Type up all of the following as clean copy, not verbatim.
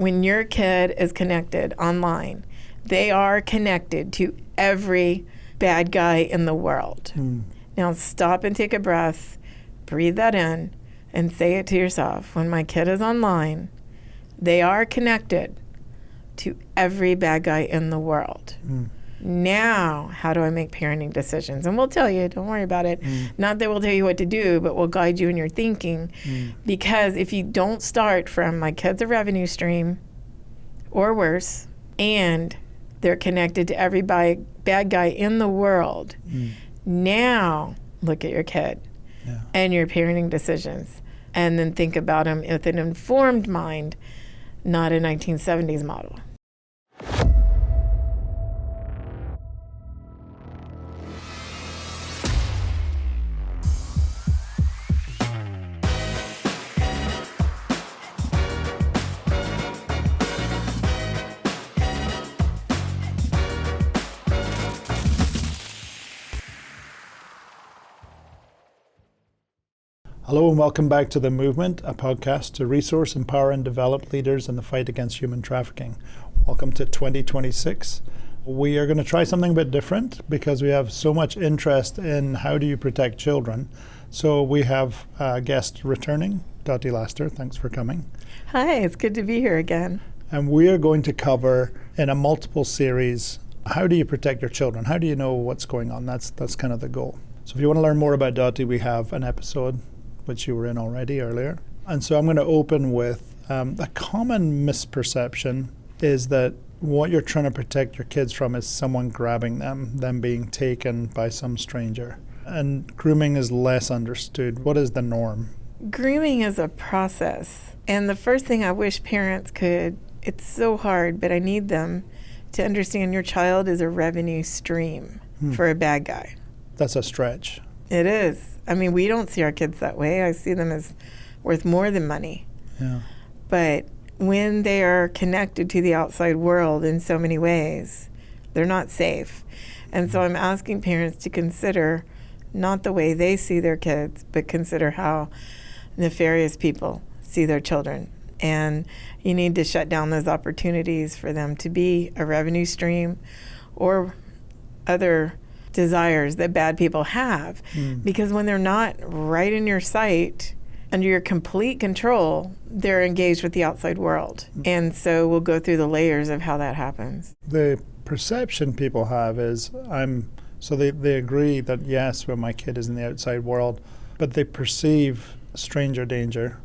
when your kid is connected online, they are connected to every bad guy in the world. Now stop and take a breath, breathe that in, and say it to yourself. When my kid is online, they are connected to every bad guy in the world. Now, how do I make parenting decisions? And we'll tell you, don't worry about it. Not that we'll tell you what to do, but we'll guide you in your thinking. Because if you don't start from my kid's a revenue stream, or worse, and they're connected to every bad guy in the world, now look at your kid and your parenting decisions. And then think about them with an informed mind, not a 1970s model. Hello and welcome back to The Movement, a podcast to resource, empower and develop leaders in the fight against human trafficking. Welcome to 2026. We are going to try something a bit different because we have so much interest in how do you protect children. So we have a guest returning, Dottie Laster. Thanks for coming. Hi, it's good to be here again. And we are going to cover in a multiple series, how do you protect your children? How do you know what's going on? That's kind of the goal. So if you want to learn more about Dottie, we have an episode which you were in already earlier. And so I'm going to open with a common misperception is that what you're trying to protect your kids from is someone grabbing them being taken by some stranger. And grooming is less understood. What is the norm? Grooming is a process. And the first thing I wish parents could, it's so hard, but I need them to understand your child is a revenue stream for a bad guy. That's a stretch. It is. I mean, we don't see our kids that way. I see them as worth more than money. Yeah. But when they are connected to the outside world in so many ways, they're not safe. And so I'm asking parents to consider not the way they see their kids, but consider how nefarious people see their children. And you need to shut down those opportunities for them to be a revenue stream or other desires that bad people have. Because when they're not right in your sight, under your complete control, they're engaged with the outside world. And so we'll go through the layers of how that happens. The perception people have is they agree that yes, when my kid is in the outside world, but they perceive stranger danger,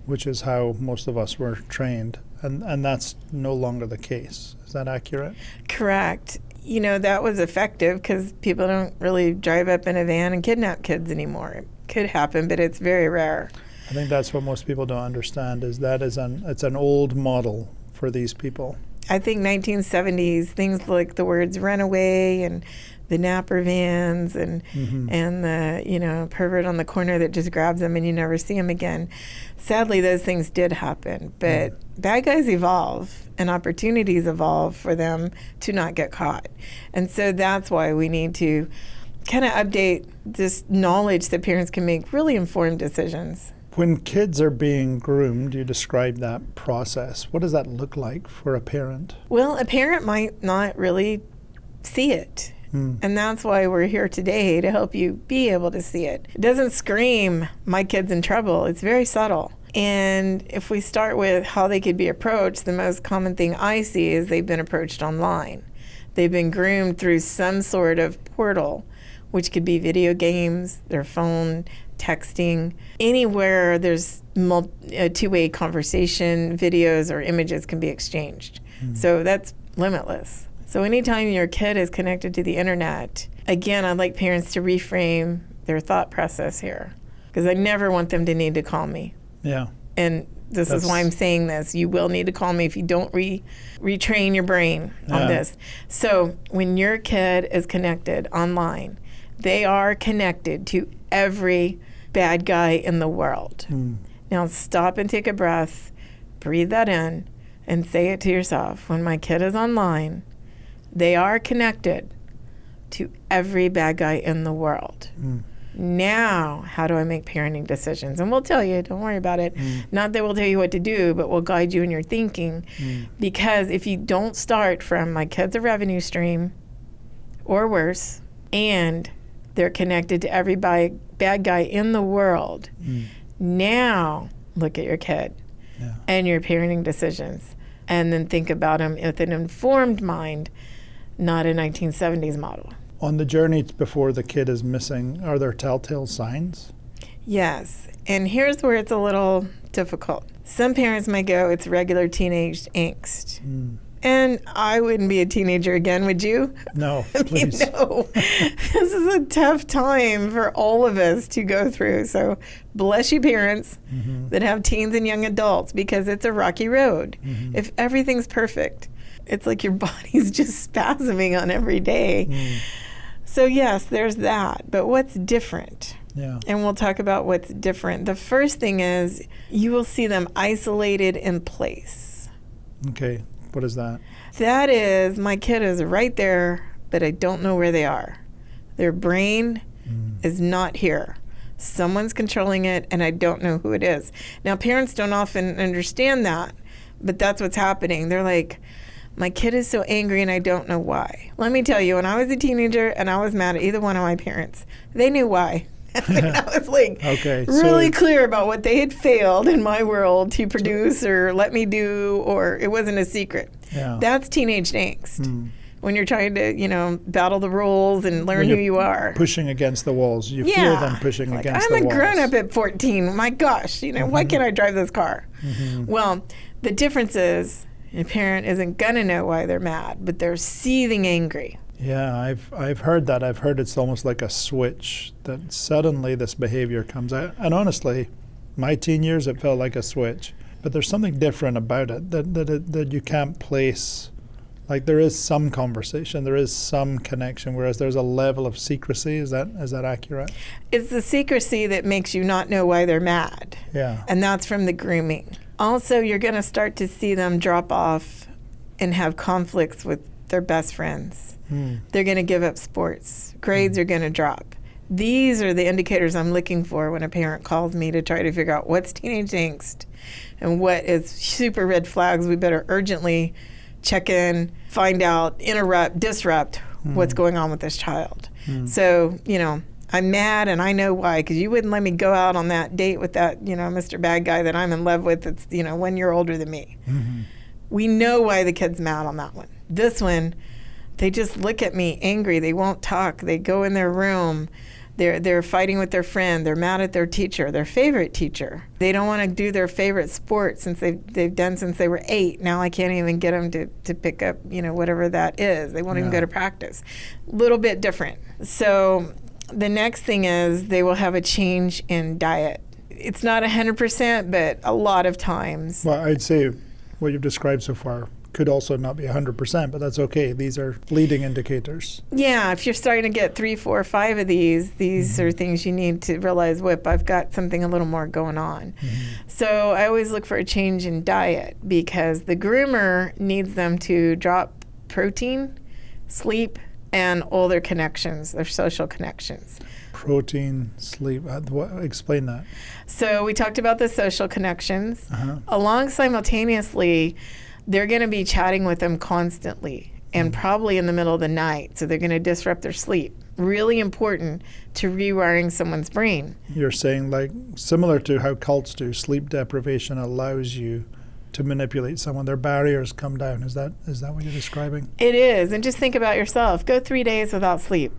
which is how most of us were trained. And that's no longer the case. Is that accurate? Correct. You know, that was effective because people don't really drive up in a van and kidnap kids anymore. It could happen, but it's very rare. I think that's what most people don't understand is that it's an old model for these people. I think 1970s, things like the words runaway and the napper vans and the, pervert on the corner that just grabs them and you never see them again. Sadly, those things did happen, but bad guys evolve and opportunities evolve for them to not get caught. And so that's why we need to kind of update this knowledge that parents can make really informed decisions. When kids are being groomed, you describe that process. What does that look like for a parent? Well, a parent might not really see it. And that's why we're here today, to help you be able to see it. It doesn't scream, my kid's in trouble. It's very subtle. And if we start with how they could be approached, the most common thing I see is they've been approached online. They've been groomed through some sort of portal, which could be video games, their phone, texting. Anywhere there's two-way conversation, videos or images can be exchanged. So that's limitless. So anytime your kid is connected to the internet, again, I'd like parents to reframe their thought process here, because I never want them to need to call me. Yeah. And this is why I'm saying this. You will need to call me if you don't retrain your brain on this. So when your kid is connected online, they are connected to every bad guy in the world. Now stop and take a breath, breathe that in, and say it to yourself. When my kid is online, they are connected to every bad guy in the world. Now, how do I make parenting decisions? And we'll tell you, don't worry about it. Not that we'll tell you what to do, but we'll guide you in your thinking. Because if you don't start from my kid's a revenue stream or worse, and they're connected to every bad guy in the world, now look at your kid and your parenting decisions. And then think about them with an informed mind, not a 1970s model. On the journey before the kid is missing, are there telltale signs? Yes. And here's where it's a little difficult. Some parents might go, it's regular teenage angst. And I wouldn't be a teenager again, would you? No, I please. mean, no. This is a tough time for all of us to go through. So bless you parents that have teens and young adults, because it's a rocky road. If everything's perfect, it's like your body's just spasming on every day. So yes, there's that. But what's different? Yeah. And we'll talk about what's different. The first thing is you will see them isolated in place. Okay. What is that? That is, my kid is right there, but I don't know where they are. Their brain is not here. Someone's controlling it, and I don't know who it is. Now, parents don't often understand that, but that's what's happening. They're like, my kid is so angry, and I don't know why. Let me tell you, when I was a teenager and I was mad at either one of my parents, they knew why. I was like really clear about what they had failed in my world to produce or let me do, or it wasn't a secret. Yeah. That's teenage angst. When you're trying to, battle the rules and learn who you are. Pushing against the walls. You feel them pushing against the walls. I'm a grown-up at 14. My gosh, why can't I drive this car? Well, the difference is a parent isn't going to know why they're mad, but they're seething angry. Yeah, I've heard that. I've heard it's almost like a switch that suddenly this behavior comes out. And honestly, my teen years, it felt like a switch. But there's something different about it that you can't place. Like there is some conversation, there is some connection, whereas there's a level of secrecy. Is that accurate? It's the secrecy that makes you not know why they're mad. Yeah. And that's from the grooming. Also, you're going to start to see them drop off and have conflicts with their best friends. They're going to give up sports. Grades are going to drop. These are the indicators I'm looking for when a parent calls me to try to figure out what's teenage angst and what is super red flags. We better urgently check in, find out, interrupt, disrupt what's going on with this child. So, I'm mad and I know why, because you wouldn't let me go out on that date with that, Mr. Bad Guy that I'm in love with that's, 1 year older than me. We know why the kid's mad on that one. This one, they just look at me angry. They won't talk. They go in their room. They're fighting with their friend. They're mad at their teacher, their favorite teacher. They don't want to do their favorite sport since they've done since they were 8. Now I can't even get them to pick up, whatever that is. They won't even go to practice. Little bit different. So the next thing is they will have a change in diet. It's not 100%, but a lot of times. Well, I'd say what you've described so far could also not be 100%, but that's okay. These are leading indicators. Yeah, if you're starting to get 3, 4, 5 of these are things you need to realize, I've got something a little more going on. So I always look for a change in diet because the groomer needs them to drop protein, sleep, and all their connections, their social connections. Protein, sleep, explain that. So we talked about the social connections. Along simultaneously, they're going to be chatting with them constantly and probably in the middle of the night. So they're going to disrupt their sleep. Really important to rewiring someone's brain. You're saying like similar to how cults do, sleep deprivation allows you to manipulate someone. Their barriers come down. Is that what you're describing? It is. And just think about yourself. Go 3 days without sleep.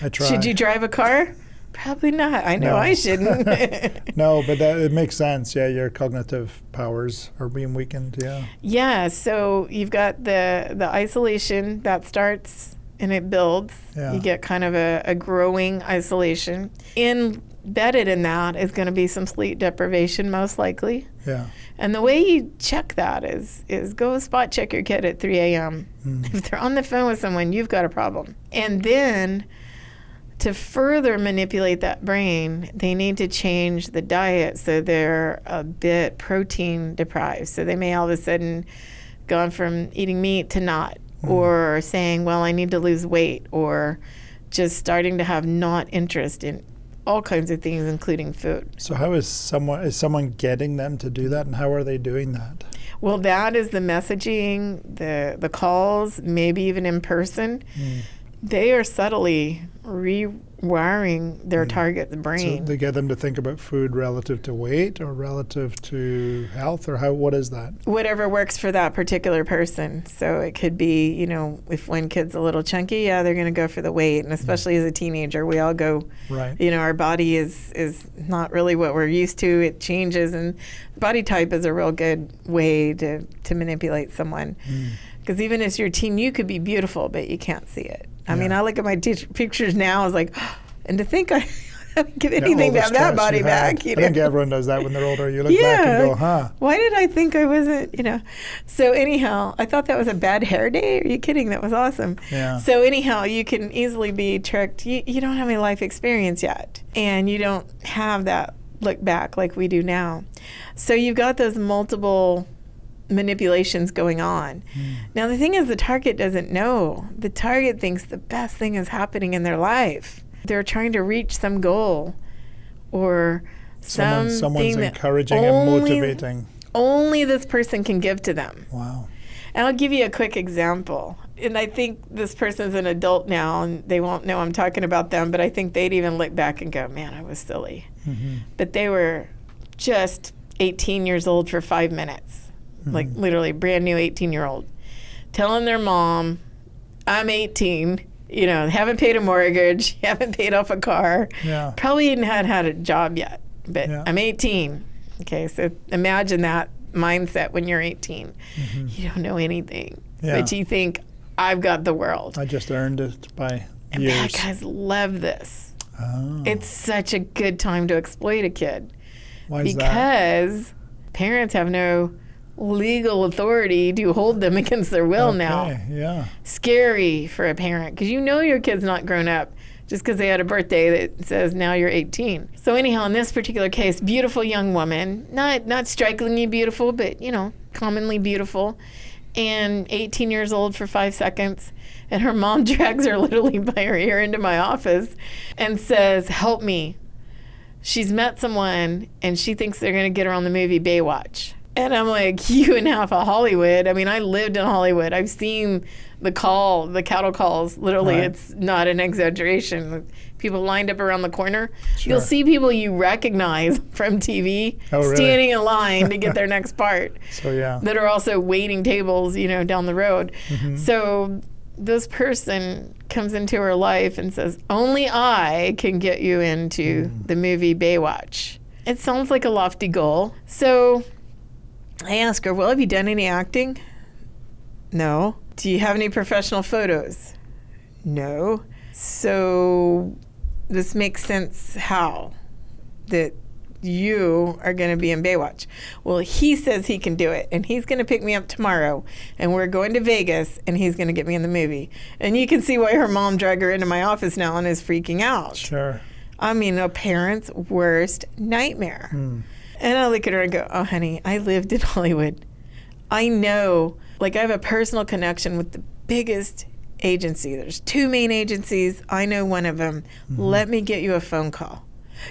I try. Should you drive a car? Probably not. I know I shouldn't. No, but it makes sense. Yeah, your cognitive powers are being weakened. Yeah. Yeah. So you've got the isolation that starts and it builds. Yeah. You get kind of a growing isolation. Embedded in that is going to be some sleep deprivation, most likely. Yeah. And the way you check that is go spot check your kid at 3 a.m. If they're on the phone with someone, you've got a problem. And then to further manipulate that brain, they need to change the diet so they're a bit protein deprived. So they may all of a sudden gone from eating meat to not, or saying, well, I need to lose weight, or just starting to have not interest in all kinds of things, including food. So how is someone getting them to do that, and how are they doing that? Well, that is the messaging, the calls, maybe even in person. They are subtly rewiring their target's brain. So they get them to think about food relative to weight or relative to health, or what is that? Whatever works for that particular person. So it could be, if one kid's a little chunky, yeah, they're going to go for the weight. And especially as a teenager, we all go, right. Our body is not really what we're used to. It changes. And body type is a real good way to manipulate someone. Because even as you're a teen, you could be beautiful, but you can't see it. I mean, I look at my pictures now, I was like, and to think I haven't given anything to have that body back. I think everyone does that when they're older. You look back and go, why did I think I wasn't, So anyhow, I thought that was a bad hair day. Are you kidding? That was awesome. Yeah. So anyhow, you can easily be tricked. You don't have any life experience yet, and you don't have that look back like we do now. So you've got those multiple manipulations going on. Now the thing is, the target doesn't know. The target thinks the best thing is happening in their life. They're trying to reach some goal or someone's encouraging and motivating. Only this person can give to them. Wow. And I'll give you a quick example. And I think this person's an adult now, and they won't know I'm talking about them, but I think they'd even look back and go, man, I was silly. But they were just 18 years old for 5 minutes. Like literally brand new 18-year-old, telling their mom, I'm 18, haven't paid a mortgage, haven't paid off a car, probably hadn't had a job yet, but I'm 18. Okay, so imagine that mindset when you're 18. You don't know anything, but you think, I've got the world. I just earned it by and years. bad guys love this. Oh. It's such a good time to exploit a kid. Why is that? Because parents have no legal authority to hold them against their will now. Yeah. Scary for a parent, because your kid's not grown up just because they had a birthday that says now you're 18. So anyhow, in this particular case, beautiful young woman, not strikingly beautiful, but commonly beautiful, and 18 years old for 5 seconds, and her mom drags her literally by her ear into my office and says, help me. She's met someone and she thinks they're going to get her on the movie Baywatch. And I'm like, you and half of Hollywood. I mean, I lived in Hollywood. I've seen the cattle calls. Literally, It's not an exaggeration. People lined up around the corner. Sure. You'll see people you recognize from TV standing in line to get their next part. So, that are also waiting tables, down the road. So this person comes into her life and says, only I can get you into the movie Baywatch. It sounds like a lofty goal. So I ask her, well, have you done any acting? No. Do you have any professional photos? No. So this makes sense how? That you are going to be in Baywatch. Well, he says he can do it, and he's going to pick me up tomorrow, and we're going to Vegas, and he's going to get me in the movie. And you can see why her mom dragged her into my office now and is freaking out. Sure. I mean, a parent's worst nightmare. And I look at her and go, oh, honey, I lived in Hollywood. I know, I have a personal connection with the biggest agency. There's 2 main agencies. I know one of them. Let me get you a phone call.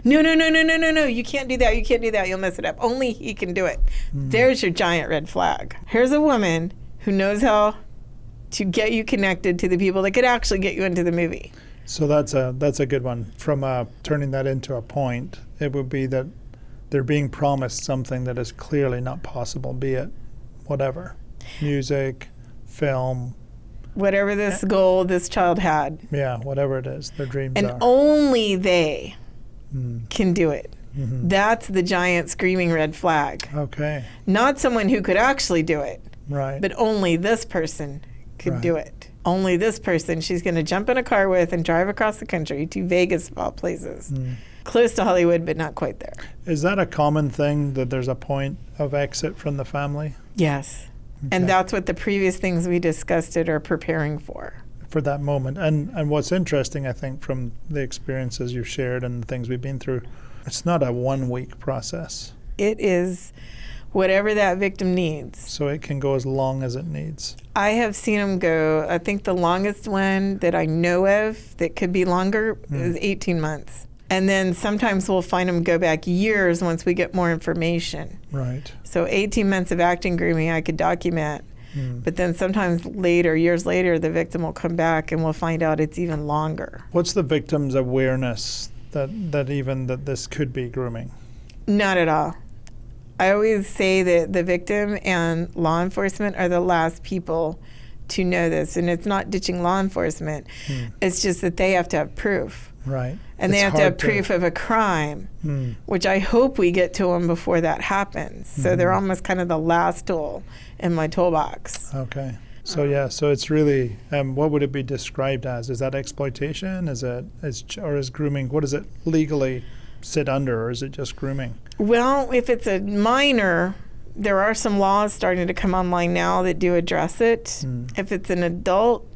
No. You can't do that. You can't do that. You'll mess it up. Only he can do it. There's your giant red flag. Here's a woman who knows how to get you connected to the people that could actually get you into the movie. So that's a good one. From turning that into a point, it would be that they're being promised something that is clearly not possible, be it whatever, music, film. Whatever this goal this child had. Yeah, whatever it is, their dreams are. And only they can do it. That's the giant screaming red flag. Okay. Not someone who could actually do it. Right. But only this person could do it. Only this person she's going to jump in a car with and drive across the country to Vegas, of all places. Close to Hollywood, but not quite there. Is that a common thing, that there's a point of exit from the family? Yes. Okay. And that's what the previous things we discussed are preparing for. For that moment. And what's interesting, I think, from the experiences you've shared and the things we've been through, it's not a 1 week process. It is whatever that victim needs. So it can go as long as it needs. I have seen them go, I think the longest one that I know of that could be longer is 18 months. And then sometimes we'll find them go back years once we get more information. Right. So 18 months of acting grooming I could document. But then sometimes later, years later, the victim will come back and we'll find out it's even longer. What's the victim's awareness that this could be grooming? Not at all. I always say that the victim and law enforcement are the last people to know this. And it's not ditching law enforcement. It's just that they have to have proof. Right. And they have to have proof of a crime, which I hope we get to them before that happens. So they're almost kind of the last tool in my toolbox. Okay. So so it's really, what would it be described as? Is that exploitation? Or is grooming, what does it legally sit under, or is it just grooming? Well, if it's a minor, there are some laws starting to come online now that do address it. If it's an adult,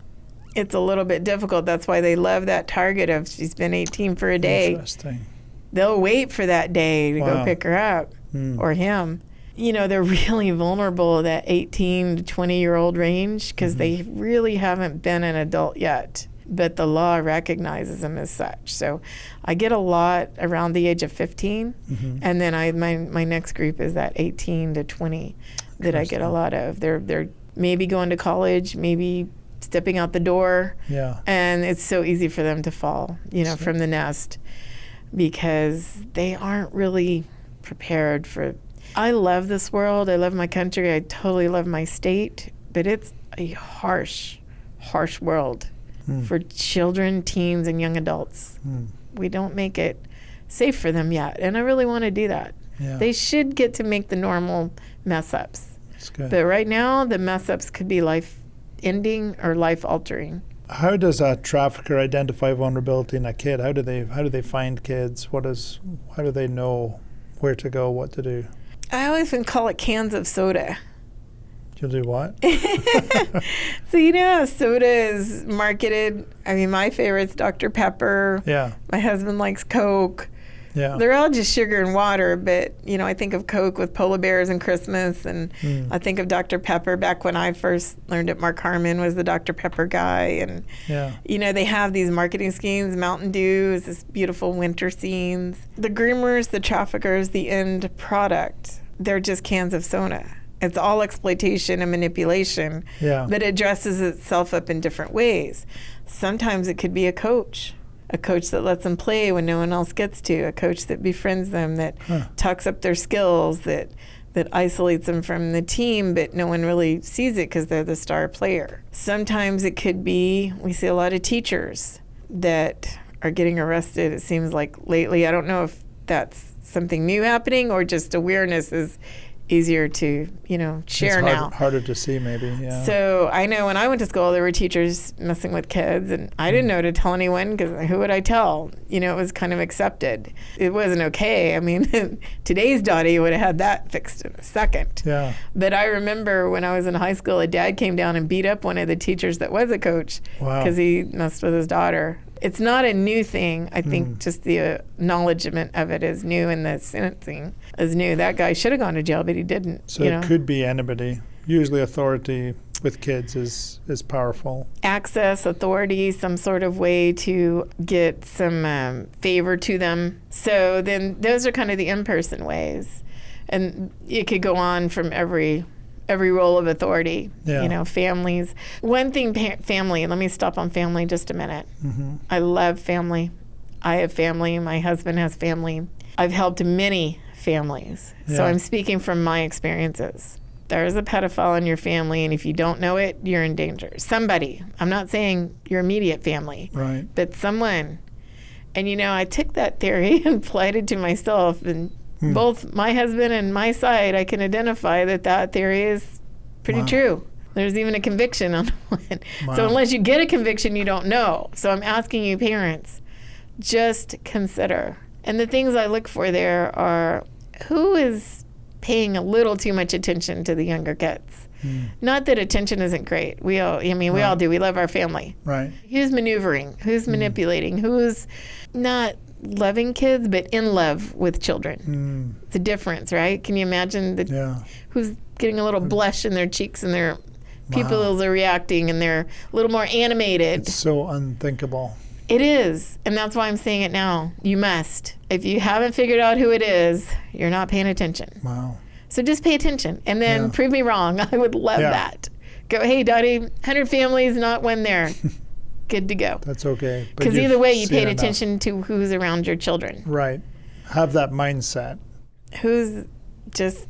it's a little bit difficult. That's why they love that target of she's been 18 for a day. Interesting. They'll wait for that day to go pick her up or him. You know, they're really vulnerable, that 18 to 20-year-old range, because they really haven't been an adult yet. But the law recognizes them as such. So I get a lot around the age of 15. And then my next group is that 18 to 20 that I get a lot of. They're maybe going to college, maybe stepping out the door. Yeah. And it's so easy for them to fall, from the nest, because they aren't really prepared for. I love this world. I love my country. I totally love my state, but it's a harsh world for children, teens, and young adults. We don't make it safe for them yet, and I really want to do that. Yeah. They should get to make the normal mess-ups. That's good. But right now, the mess-ups could be life-ending or life-altering. How does a trafficker identify vulnerability in a kid? How do they find kids? How do they know where to go, what to do? I always call it cans of soda. You'll do what? So how soda is marketed. I mean, my favorite's Dr. Pepper. Yeah. My husband likes Coke. Yeah. They're all just sugar and water, but, I think of Coke with polar bears and Christmas, and I think of Dr. Pepper back when I first learned it. Mark Harmon was the Dr. Pepper guy, and, they have these marketing schemes. Mountain Dew is this beautiful winter scenes. The groomers, the traffickers, the end product, they're just cans of soda. It's all exploitation and manipulation, but it dresses itself up in different ways. Sometimes it could be a coach that lets them play when no one else gets to, a coach that befriends them, that tucks up their skills, that isolates them from the team, but no one really sees it because they're the star player. Sometimes it could be, we see a lot of teachers that are getting arrested, it seems like lately. I don't know if that's something new happening or just awareness is easier to, share now. Harder to see, maybe, yeah. So I know when I went to school, there were teachers messing with kids, and I didn't know to tell anyone, because who would I tell? It was kind of accepted. It wasn't okay. I mean, today's Dottie would have had that fixed in a second. Yeah. But I remember when I was in high school, a dad came down and beat up one of the teachers that was a coach because he messed with his daughter. It's not a new thing. I think just the acknowledgement of it is new, and the sentencing is new. That guy should have gone to jail, but he didn't. So it could be anybody. Usually authority with kids is powerful. Access, authority, some sort of way to get some favor to them. So then those are kind of the in-person ways. And it could go on from every role of authority, families. One thing, family, let me stop on family just a minute. I love family. I have family. My husband has family. I've helped many families. So I'm speaking from my experiences. There's a pedophile in your family, and if you don't know it, you're in danger. Somebody. I'm not saying your immediate family. Right. But someone. And, I took that theory and applied it to myself, and both my husband and my side, I can identify that theory is pretty true. There's even a conviction on one. So unless you get a conviction, you don't know. So I'm asking you, parents, just consider. And the things I look for there are, who is paying a little too much attention to the younger kids? Not that attention isn't great. We all do. We love our family. Right. Who's maneuvering? Who's manipulating? Who's not loving kids, but in love with children? It's a difference, right? Can you imagine who's getting a little blush in their cheeks, and their pupils are reacting, and they're a little more animated? It's so unthinkable. It is. And that's why I'm saying it now. You must. If you haven't figured out who it is, you're not paying attention. Wow. So just pay attention and then prove me wrong. I would love that. Go, hey, Dottie, 100 families, not one there. Good to go. That's okay. Because either way, you paid attention to who's around your children. Right. Have that mindset. Who's just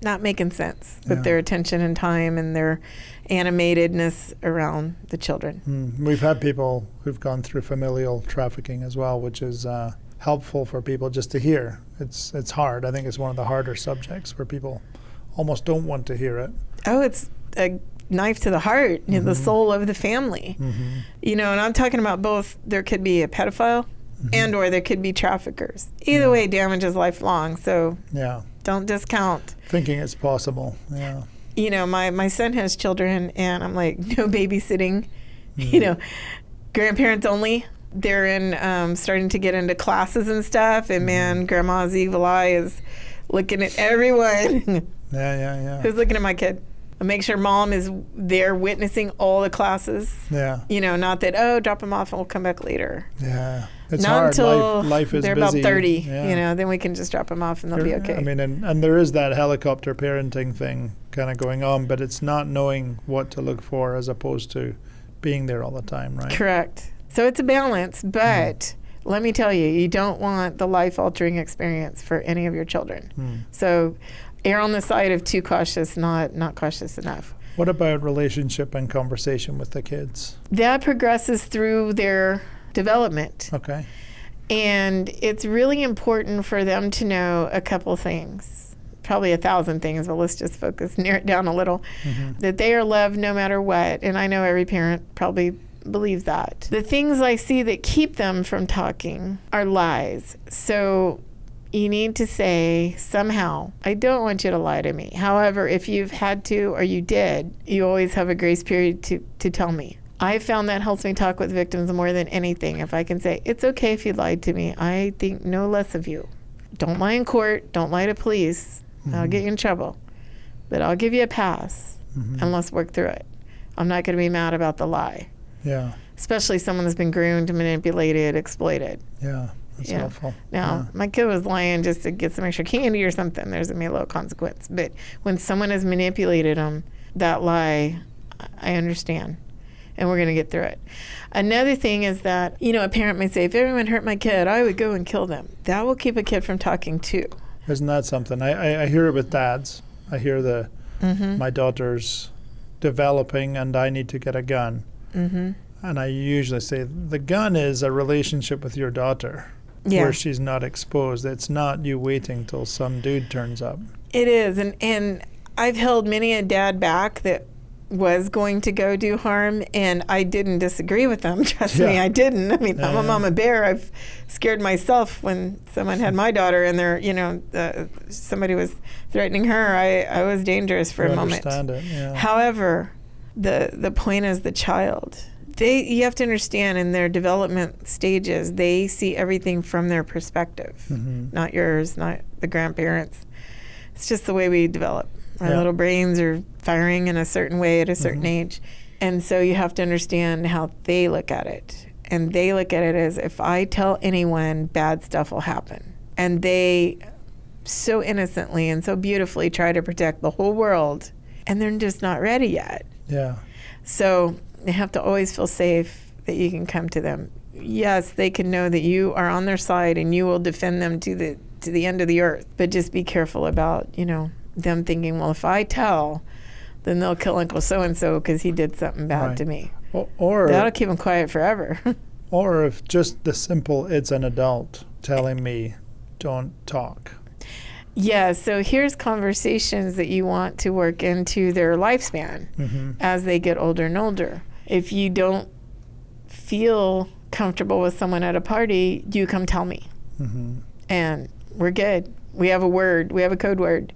not making sense with their attention and time and their animatedness around the children. We've had people who've gone through familial trafficking as well, which is helpful for people just to hear. It's hard. I think it's one of the harder subjects where people almost don't want to hear it. Oh, it's a knife to the heart, the soul of the family. And I'm talking about both. There could be a pedophile and or there could be traffickers. Either way, damage is lifelong. So don't discount. Thinking it's possible. Yeah. My son has children, and I'm like, no babysitting. Grandparents only. They're in starting to get into classes and stuff, and man, Grandma's evil eye is looking at everyone. Yeah. Who's looking at my kid? And make sure mom is there witnessing all the classes. Yeah. Not that, drop them off and we'll come back later. Yeah. It's not hard. Until life is they're busy. About 30, Yeah. Then we can just drop them off and they'll be okay. I mean, and there is that helicopter parenting thing kind of going on, but it's not knowing what to look for as opposed to being there all the time, right? Correct. So it's a balance, but let me tell you, you don't want the life-altering experience for any of your children. So err on the side of too cautious, not cautious enough. What about relationship and conversation with the kids? That progresses through their development. Okay. And it's really important for them to know a couple things, probably 1,000 things, but let's just narrow it down a little, that they are loved no matter what. And I know every parent probably believes that. The things I see that keep them from talking are lies. So you need to say somehow, I don't want you to lie to me. However, if you've had to or you did, you always have a grace period to tell me. I found that helps me talk with victims more than anything. If I can say, it's okay if you lied to me. I think no less of you. Don't lie in court. Don't lie to police. I'll get you in trouble. But I'll give you a pass and let's work through it. I'm not going to be mad about the lie. Yeah. Especially someone that's been groomed, manipulated, exploited. Yeah. That's helpful. Now, my kid was lying just to get some extra candy or something. There's going to be a little consequence. But when someone has manipulated them, that lie, I understand. And we're going to get through it. Another thing is that, a parent may say, if everyone hurt my kid, I would go and kill them. That will keep a kid from talking too. Isn't that something? I hear it with dads. I hear my daughter's developing and I need to get a gun. And I usually say, the gun is a relationship with your daughter. Where she's not exposed. It's not you waiting till some dude turns up. It is. And I've held many a dad back that was going to go do harm, and I didn't disagree with them. Trust me, I didn't. I mean, I'm a mama bear. I've scared myself when someone had my daughter and somebody was threatening her. I was dangerous for a moment. Understand it, yeah. However, the point is the child. You have to understand in their development stages, they see everything from their perspective, not yours, not the grandparents. It's just the way we develop. Our little brains are firing in a certain way at a certain age. And so you have to understand how they look at it. And they look at it as, if I tell anyone, bad stuff will happen. And they so innocently and so beautifully try to protect the whole world, and they're just not ready yet. Yeah. So they have to always feel safe that you can come to them. Yes, they can know that you are on their side and you will defend them to the end of the earth. But just be careful about, them thinking, well, if I tell, then they'll kill Uncle so-and-so because he did something bad to me. Or that'll keep them quiet forever. Or if just the simple, it's an adult telling me, don't talk. Yeah, so here's conversations that you want to work into their lifespan as they get older and older. If you don't feel comfortable with someone at a party, you come tell me. And we're good. We have a word. We have a code word.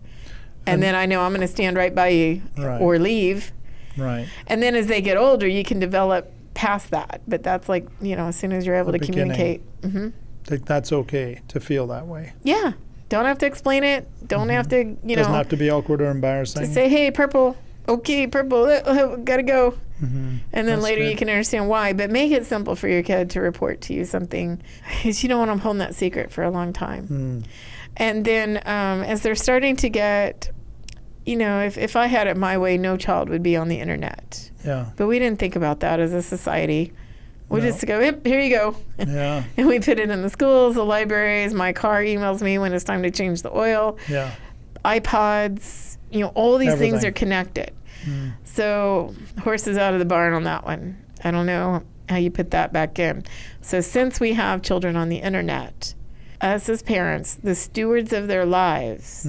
And then I know I'm going to stand right by you or leave. Right. And then as they get older, you can develop past that. But that's like, as soon as you're able to communicate. Like that's okay to feel that way. Yeah. Don't have to explain it. Don't have to, Doesn't have to be awkward or embarrassing. Just say, hey, Purple. Okay, Purple. Gotta go. And then That's later good. you can understand why. But make it simple for your kid to report to you something, because you don't want them holding that secret for a long time. And then as they're starting to get, if I had it my way, no child would be on the internet. Yeah. But we didn't think about that as a society. We No. just go, yep, here you go. Yeah. And we put it in the schools, the libraries. My car emails me when it's time to change the oil. Yeah. iPods, all these things Everything. are connected. So horse is out of the barn on that one. I don't know how you put that back in. So since we have children on the internet, us as parents, the stewards of their lives,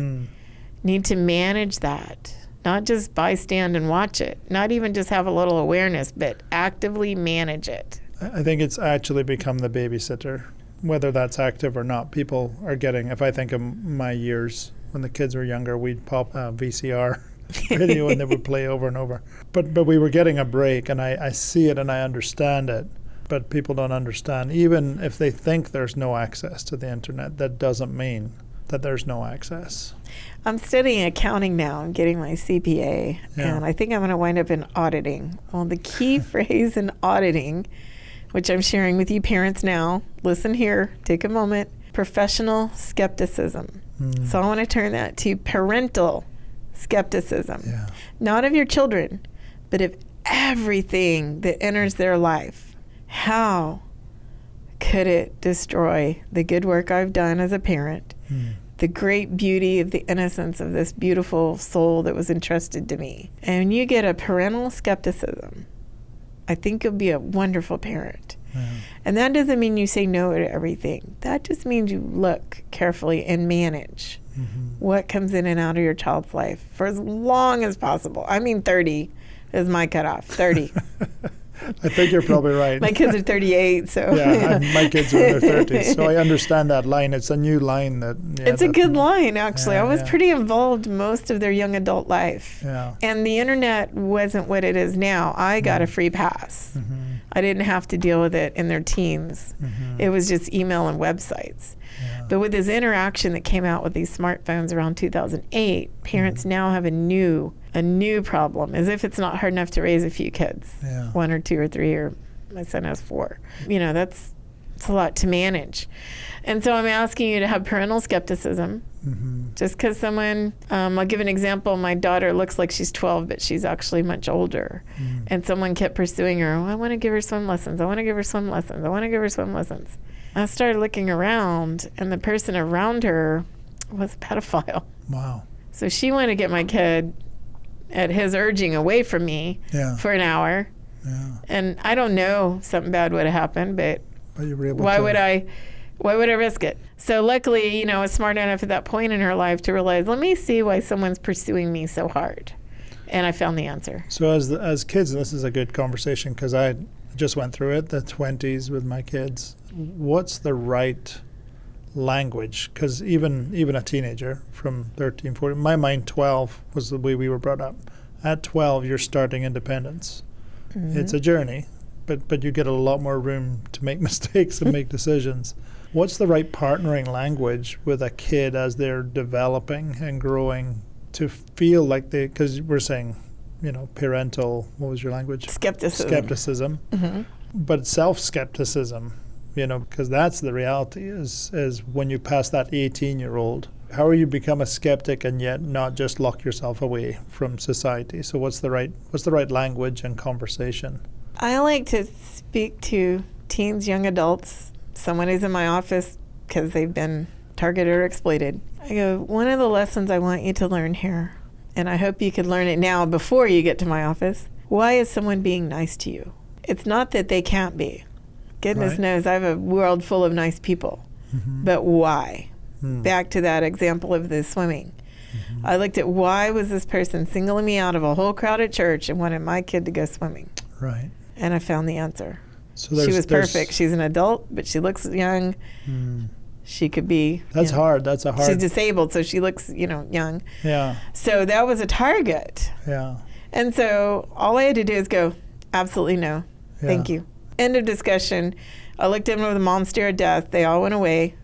need to manage that. Not just bystand and watch it. Not even just have a little awareness, but actively manage it. I think it's actually become the babysitter, whether that's active or not. People are getting, if I think of my years when the kids were younger, we'd pop a VCR video and they would play over and over. But we were getting a break, and I see it and I understand it. But people don't understand. Even if they think there's no access to the internet, that doesn't mean that there's no access. I'm studying accounting now. I'm getting my CPA, and I think I'm going to wind up in auditing. Well, the key phrase in auditing, which I'm sharing with you parents now, listen here, take a moment, professional skepticism. So I want to turn that to parental skepticism. Not of your children, but of everything that enters their life. How could it destroy the good work I've done as a parent? The great beauty of the innocence of this beautiful soul that was entrusted to me. And when you get a parental skepticism, I think you'll be a wonderful parent. And that doesn't mean you say no to everything. That just means you look carefully and manage what comes in and out of your child's life for as long as possible. I mean, 30 is my cutoff, 30. I think you're probably right. My kids are 38, so. Yeah, my kids are in their 30s, so I understand that line. It's a new line that. It's a good line, actually. I was yeah. pretty involved most of their young adult life. Yeah. And the internet wasn't what it is now. I got a free pass. I didn't have to deal with it in their teens. It was just email and websites. But with this interaction that came out with these smartphones around 2008, parents now have a new problem, as if it's not hard enough to raise a few kids, 1 or 2 or 3, or my son has 4. It's a lot to manage. And so I'm asking you to have parental skepticism. Just because someone, I'll give an example. My daughter looks like she's 12, but she's actually much older. And someone kept pursuing her. Oh, I want to give her swim lessons. I want to give her swim lessons. I want to give her swim lessons. I started looking around, and the person around her was a pedophile. Wow. So she wanted to get my kid, at his urging, away from me for an hour. And I don't know, something bad would have happened, but you were able why to. would I risk it? So luckily, I was smart enough at that point in her life to realize, let me see why someone's pursuing me so hard. And I found the answer. So as kids, and this is a good conversation because I just went through it, the 20s with my kids. What's the right language? Because even a teenager from 13, 14, in my mind 12 was the way we were brought up. At 12, you're starting independence. It's a journey, but you get a lot more room to make mistakes and make decisions. What's the right partnering language with a kid as they're developing and growing to feel like because we're saying, parental, what was your language? Skepticism. But self-skepticism, because that's the reality is when you pass that 18-year-old, how are you become a skeptic and yet not just lock yourself away from society? So what's the right language and conversation? I like to speak to teens, young adults, someone who's in my office because they've been targeted or exploited. I go, one of the lessons I want you to learn here, and I hope you could learn it now before you get to my office, why is someone being nice to you? It's not that they can't be. Goodness knows I have a world full of nice people. But why? Back to that example of the swimming. I looked at why was this person singling me out of a whole crowd at church and wanted my kid to go swimming. Right. And I found the answer. So she was perfect. She's an adult, but she looks young. She could be. That's hard. That's a hard. She's disabled, so she looks, young. Yeah. So that was a target. Yeah. And so all I had to do is go, absolutely no. Thank you. End of discussion. I looked at them with a mom stare of death. They all went away.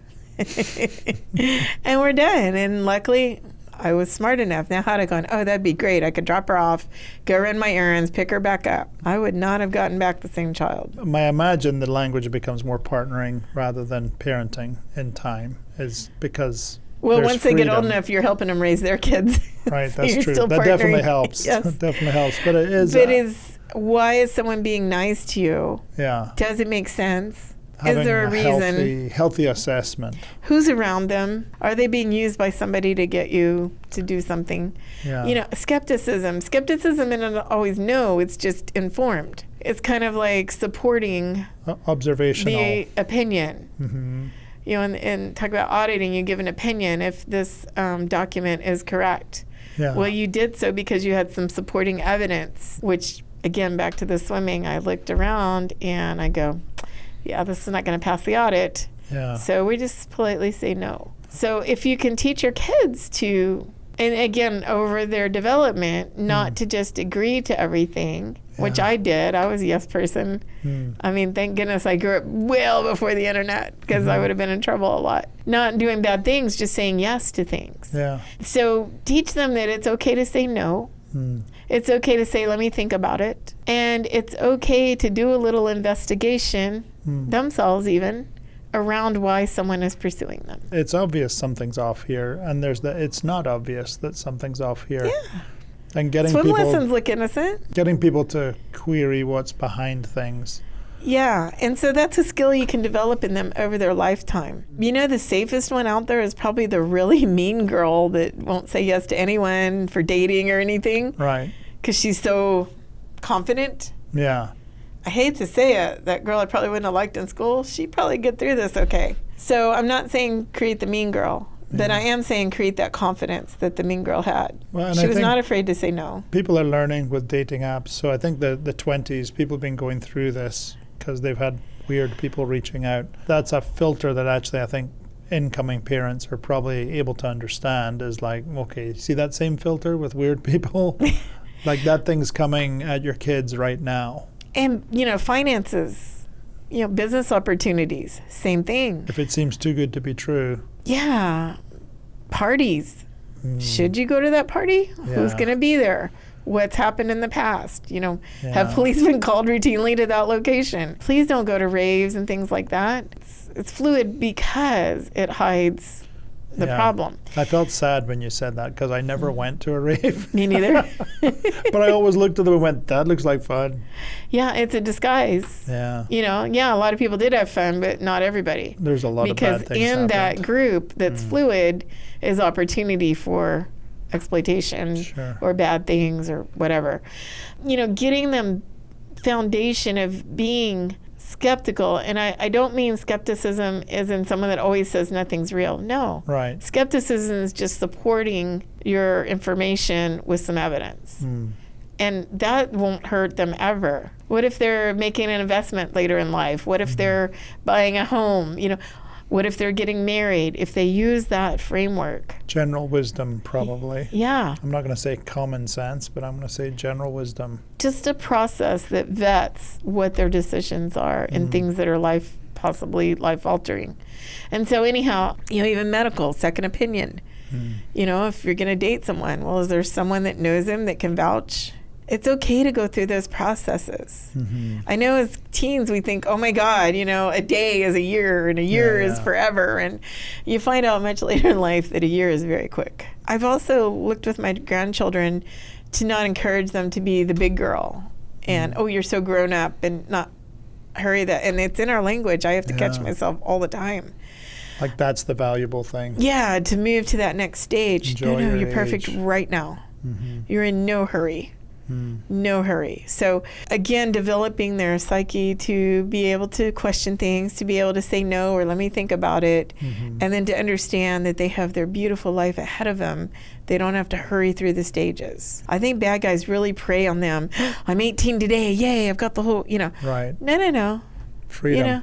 And we're done. And luckily, I was smart enough. Now, had I gone, oh, that'd be great. I could drop her off, go run my errands, pick her back up. I would not have gotten back the same child. I imagine the language becomes more partnering rather than parenting in time, is because well, there's once they get old freedom. enough, you're helping them raise their kids. Right, So that's you're true. still That definitely partnering. helps. Yes. That definitely helps. But it is. But why is someone being nice to you? Yeah. Does it make sense? Having Is there a reason? healthy assessment. Who's around them? Are they being used by somebody to get you to do something? Yeah. You know, skepticism isn't always no, it's just informed. It's kind of like supporting Observational. the opinion. Mm-hmm. You know, and talk about auditing, you give an opinion if this document is correct. Yeah. Well, you did so because you had some supporting evidence, which, again, back to the swimming, I looked around and I go, yeah, this is not going to pass the audit. Yeah. So we just politely say no. So if you can teach your kids to, and again, over their development, not to just agree to everything, which I did. I was a yes person. I mean, thank goodness I grew up well before the internet, because I would have been in trouble a lot. Not doing bad things, just saying yes to things. Yeah. So teach them that it's okay to say no. It's okay to say, let me think about it. And it's okay to do a little investigation, themselves even, around why someone is pursuing them. It's obvious something's off here, and it's not obvious that something's off here. Yeah. And getting Swim people lessons look innocent. getting people to query what's behind things. Yeah, and so that's a skill you can develop in them over their lifetime. You know, the safest one out there is probably the really mean girl that won't say yes to anyone for dating or anything. Right. Because she's so confident. Yeah. I hate to say it, that girl I probably wouldn't have liked in school, she'd probably get through this okay. So I'm not saying create the mean girl, but I am saying create that confidence that the mean girl had. Well, and She I was think not afraid to say no. people are learning with dating apps. So I think the 20s, people have been going through this because they've had weird people reaching out. That's a filter that actually I think incoming parents are probably able to understand, is like, okay, see that same filter with weird people? Like that thing's coming at your kids right now. And, you know, finances, you know, business opportunities, same thing. If it seems too good to be true. Yeah. Parties. Should you go to that party? Who's Yeah. going to be there? What's happened in the past? You know, Yeah. have police been called routinely to that location? Please don't go to raves and things like that. It's fluid because it hides the Yeah. problem. I felt sad when you said that because I never went to a rave. Me neither. But I always looked at them and went, that looks like fun. Yeah, it's a disguise. Yeah. You know, yeah, a lot of people did have fun, but not everybody. There's a lot Because of bad things in that happened. group that's fluid is opportunity for exploitation Sure. or bad things or whatever. You know, getting them foundation of being skeptical, and I don't mean skepticism as in someone that always says nothing's real. No. Right. Skepticism is just supporting your information with some evidence. And that won't hurt them ever. What if they're making an investment later in life? What if they're buying a home? You know, what if they're getting married? If they use that framework. General wisdom, probably. Yeah. I'm not going to say common sense, but I'm going to say general wisdom. Just a process that vets what their decisions are and things that are possibly life altering. And so anyhow, you know, even medical, second opinion. You know, if you're going to date someone, well, is there someone that knows him that can vouch? It's okay to go through those processes. I know as teens we think, oh my God, you know, a day is a year and a year is forever. And you find out much later in life that a year is very quick. I've also looked with my grandchildren to not encourage them to be the big girl and, oh, you're so grown up, and not hurry that. And it's in our language. I have to catch myself all the time. Like that's the valuable thing. Yeah, to move to that next stage. Enjoy No, your you're perfect age. right now. You're in no hurry. No hurry. So again, developing their psyche to be able to question things, to be able to say no or let me think about it, and then to understand that they have their beautiful life ahead of them. They don't have to hurry through the stages. I think bad guys really prey on them. I'm 18 today. Yay, I've got the whole, you know. Right. No. Freedom.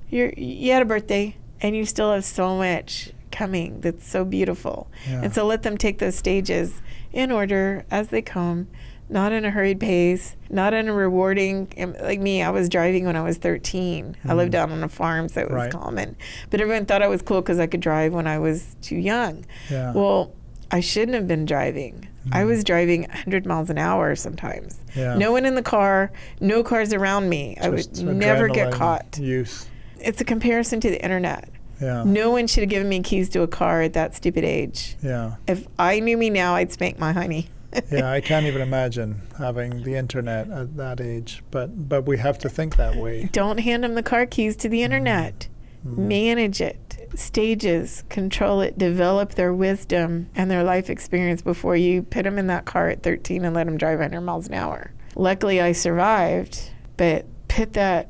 You know, you had a birthday and you still have so much coming that's so beautiful. Yeah. And so let them take those stages in order as they come, not in a hurried pace, not in a rewarding, like me, I was driving when I was 13. I lived out on a farm, so it was Right. common. But everyone thought I was cool because I could drive when I was too young. Yeah. Well, I shouldn't have been driving. I was driving 100 miles an hour sometimes. Yeah. No one in the car, no cars around me. I would never get caught. Use. It's a comparison to the internet. Yeah. No one should have given me keys to a car at that stupid age. Yeah. If I knew me now, I'd spank my honey. Yeah, I can't even imagine having the internet at that age, but we have to think that way. Don't hand them the car keys to the internet. Manage it. Stages, control it, develop their wisdom and their life experience before you put them in that car at 13 and let them drive 100 miles an hour. Luckily, I survived, but put that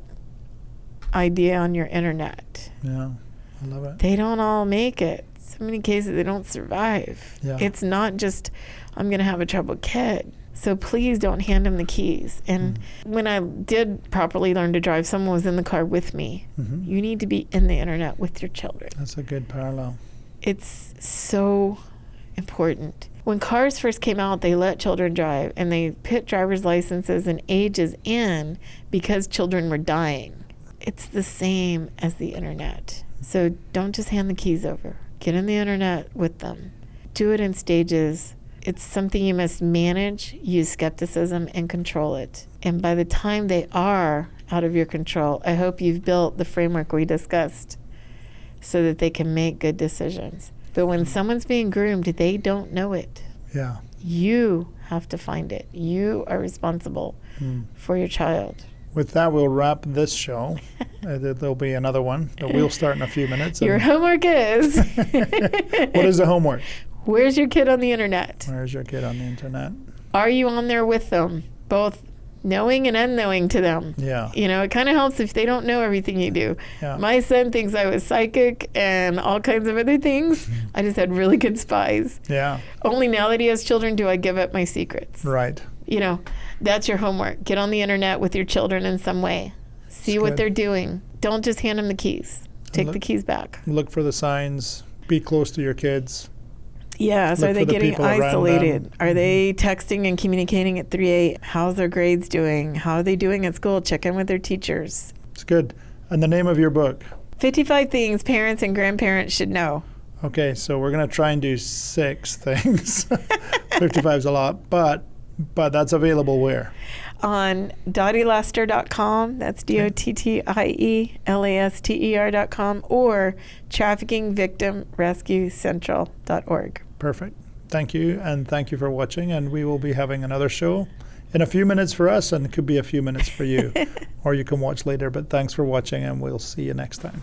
idea on your internet. Yeah, I love it. They don't all make it. So many cases, they don't survive. Yeah. It's not just, I'm going to have a troubled kid. So please don't hand them the keys. And when I did properly learn to drive, someone was in the car with me. You need to be in the internet with your children. That's a good parallel. It's so important. When cars first came out, they let children drive, and they put driver's licenses and ages in because children were dying. It's the same as the internet. So don't just hand the keys over. Get in the internet with them. Do it in stages. It's something you must manage, use skepticism, and control it. And by the time they are out of your control, I hope you've built the framework we discussed so that they can make good decisions. But when someone's being groomed, they don't know it. Yeah. You have to find it. You are responsible for your child. With that, we'll wrap this show. There'll be another one that we'll start in a few minutes. Your homework is... What is the homework? Where's your kid on the internet? Where's your kid on the internet? Are you on there with them? Both knowing and unknowing to them. Yeah. You know, it kind of helps if they don't know everything you do. Yeah. My son thinks I was psychic and all kinds of other things. I just had really good spies. Yeah. Only now that he has children do I give up my secrets. Right. You know, that's your homework. Get on the internet with your children in some way. See what they're doing. Don't just hand them the keys. Take the keys back. Look for the signs. Be close to your kids. Yes. Are they getting isolated? Are they texting and communicating at 3 a.m.? How's their grades doing? How are they doing at school? Check in with their teachers. It's good. And the name of your book? 55 Things Parents and Grandparents Should Know. Okay, so we're going to try and do 6 things. 55 is a lot, but that's available where? On dottieLaster.com, that's DOTTIELASTER.com, or traffickingvictimrescuecentral.org. Perfect. Thank you, and thank you for watching, and we will be having another show in a few minutes for us, and it could be a few minutes for you, or you can watch later, but thanks for watching, and we'll see you next time.